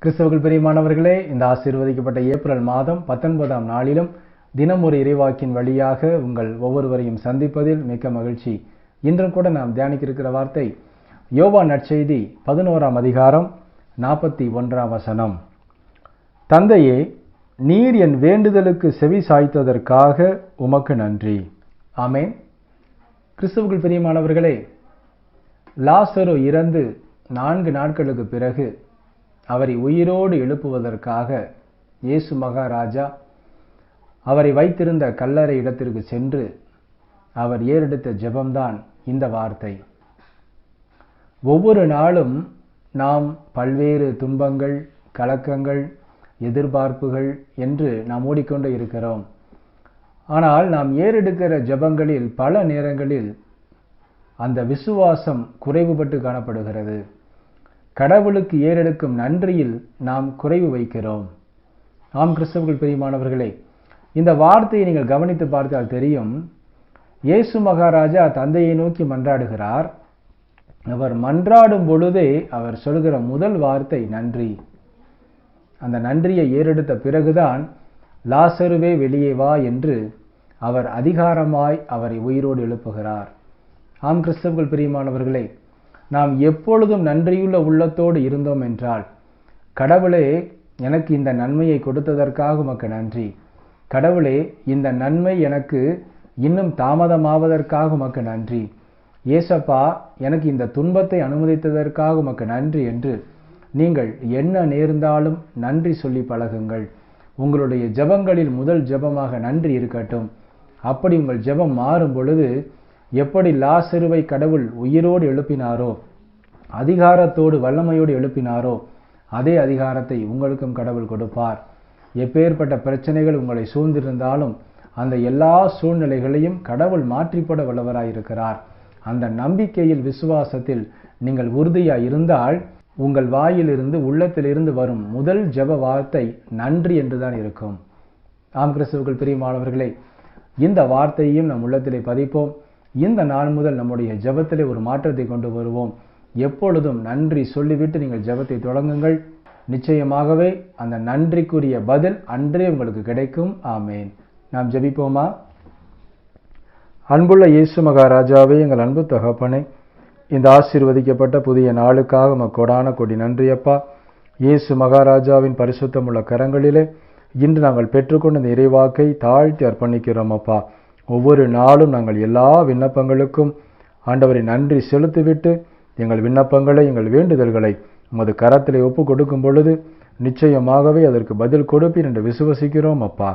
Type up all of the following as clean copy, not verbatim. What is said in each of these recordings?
கிறிஸ்தவர்கள் பிரியமானவர்களே, இந்த ஆசீர்வதிக்கப்பட்ட ஏப்ரல் மாதம் 19ஆம் நாளிலும் தினம் ஒரு இறைவாக்கின் வழியாக உங்கள் ஒவ்வொருவரையும் சந்திப்பதில் மிக்க மகிழ்ச்சி. இன்றும் கூட நாம் தியானிக்க இருக்கிற வார்த்தை யோவான் நற்செய்தி 11ஆம் அதிகாரம் 41ஆம் வசனம். தந்தையே, நீர் என் வேண்டுதலுக்கு செவி சாய்த்ததற்காக உமக்கு நன்றி. ஆமென். கிறிஸ்தவர்கள் பிரியமானவர்களே, லாசரு இறந்து 4 நாட்களுக்கு பிறகு அவரை உயிரோடு எழுப்புவதற்காக இயேசு மகாராஜா அவரை வைத்திருந்த கல்லறை இடத்திற்கு சென்று அவர் ஏறெடுத்த ஜெபம்தான் இந்த வார்த்தை. ஒவ்வொரு நாளும் நாம் பல்வேறு துன்பங்கள், கலக்கங்கள், எதிர்பார்ப்புகள் என்று நாம் ஓடிக்கொண்டு இருக்கிறோம். ஆனால் நாம் ஏறெடுக்கிற ஜெபங்களில் பல நேரங்களில் அந்த விசுவாசம் குறைவுபட்டு காணப்படுகிறது. கடவுளுக்கு ஏறெடுக்கும் நன்றியில் நாம் குறைவு வைக்கிறோம். ஆம் கிறிஸ்தவர்கள் பிரியமானவர்களே, இந்த வார்த்தையை நீங்கள் கவனித்து பார்த்தால் தெரியும். இயேசு மகாராஜா தந்தையை நோக்கி மன்றாடுகிறார். அவர் மன்றாடும் பொழுதே அவர் சொல்கிற முதல் வார்த்தை நன்றி. அந்த நன்றியை ஏறெடுத்த பிறகுதான் லாசருவே வெளியே வா என்று அவர் அதிகாரமாய் அவரை உயிரோடு எழுப்புகிறார். ஆம் கிறிஸ்தவர்கள் பிரியமானவர்களே, நாம் எப்பொழுதும் நன்றியுள்ள உள்ளத்தோடு இருந்தோம் என்றால், கடவுளே எனக்கு இந்த நன்மையை கொடுத்ததற்காக உமக்கு நன்றி, கடவுளே இந்த நன்மை எனக்கு இன்னும் தாமதமாவதற்காக உமக்கு நன்றி, ஏசப்பா எனக்கு இந்த துன்பத்தை அனுமதித்ததற்காக உமக்கு நன்றி என்று நீங்கள் என்ன நேர்ந்தாலும் நன்றி சொல்லி பழகுங்கள். உங்களுடைய ஜெபங்களில் முதல் ஜெபமாக நன்றி இருக்கட்டும். அப்படி உங்கள் ஜெபம் மாறும் பொழுது, எப்படி லாசருவை கடவுள் உயிரோடு எழுப்பினாரோ, அதிகாரத்தோடு வல்லமையோடு எழுப்பினாரோ, அதே அதிகாரத்தை உங்களுக்கும் கடவுள் கொடுப்பார். எப்பேற்பட்ட பிரச்சனைகள் உங்களை சூழ்ந்திருந்தாலும் அந்த எல்லா சூழ்நிலைகளையும் கடவுள் மாற்றிப்பட வல்லவராயிருக்கிறார். அந்த நம்பிக்கையில், விசுவாசத்தில் நீங்கள் உறுதியாய் இருந்தால் உங்கள் வாயிலிருந்து, உள்ளத்திலிருந்து வரும் முதல் ஜெப வார்த்தை நன்றி என்றுதான் இருக்கும். ஆம் கிறிஸ்தவர்கள் பிரியமானவர்களே, இந்த வார்த்தையையும் நம் உள்ளத்திலே பதிப்போம். இந்த நாள் முதல் நம்முடைய ஜெபத்திலே ஒரு மாற்றத்தை கொண்டு வருவோம். எப்பொழுதும் நன்றி சொல்லிவிட்டு நீங்கள் ஜெபத்தை தொடங்குங்கள். நிச்சயமாகவே அந்த நன்றிக்குரிய பதில் அன்றே உங்களுக்கு கிடைக்கும். ஆமேன். நாம் ஜெபிப்போமா? அன்புள்ள இயேசு மகாராஜாவே, எங்கள் அன்பு தகப்பனே, இந்த ஆசீர்வதிக்கப்பட்ட புதிய நாளுக்காக மக்கோடான கொடி நன்றியப்பா. இயேசு மகாராஜாவின் பரிசுத்தமுள்ள கரங்களிலே இன்று நாங்கள் பெற்றுக்கொண்ட இந்த இறைவாக்கை தாழ்த்தி அர்ப்பணிக்கிறோம் அப்பா. ஒவ்வொரு நாளும் நாங்கள் எல்லா விண்ணப்பங்களுக்கும் ஆண்டவரை நன்றி செலுத்திவிட்டு எங்கள் விண்ணப்பங்களை, எங்கள் வேண்டுதல்களை உமது கரத்திலே ஒப்பு கொடுக்கும் பொழுது நிச்சயமாகவே அதற்கு பதில் கொடுப்பீர் என்று விசுவசிக்கிறோம் அப்பா.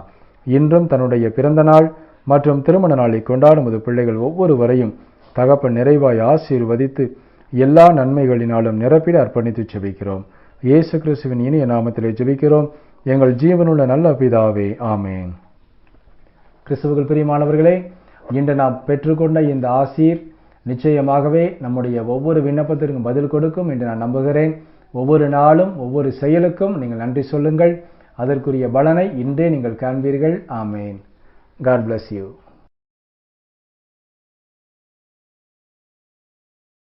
இன்றும் தன்னுடைய பிறந்த நாள் மற்றும் திருமண நாளை கொண்டாடும் உமது பிள்ளைகள் ஒவ்வொருவரையும் தகப்பன் நிறைவாய் ஆசீர்வதித்து எல்லா நன்மைகளினாலும் நிரப்பிட அர்ப்பணித்து ஜெபிக்கிறோம். இயேசு கிறிஸ்துவின் இனிய நாமத்திலே ஜெபிக்கிறோம் எங்கள் ஜீவனுள்ள நல்ல பிதாவே. ஆமேன். கிறிஸ்தவர்கள் பிரியமானவர்களே, இன்று நாம் பெற்றுக்கொண்ட இந்த ஆசீர் நிச்சயமாகவே நம்முடைய ஒவ்வொரு விண்ணப்பத்திற்கும் பதில் கொடுக்கும் என்று நான் நம்புகிறேன். ஒவ்வொரு நாளும் ஒவ்வொரு செயலுக்கும் நீங்கள் நன்றி சொல்லுங்கள். அதற்குரிய பலனை இன்றே நீங்கள் காண்பீர்கள். ஆமேன். God bless you.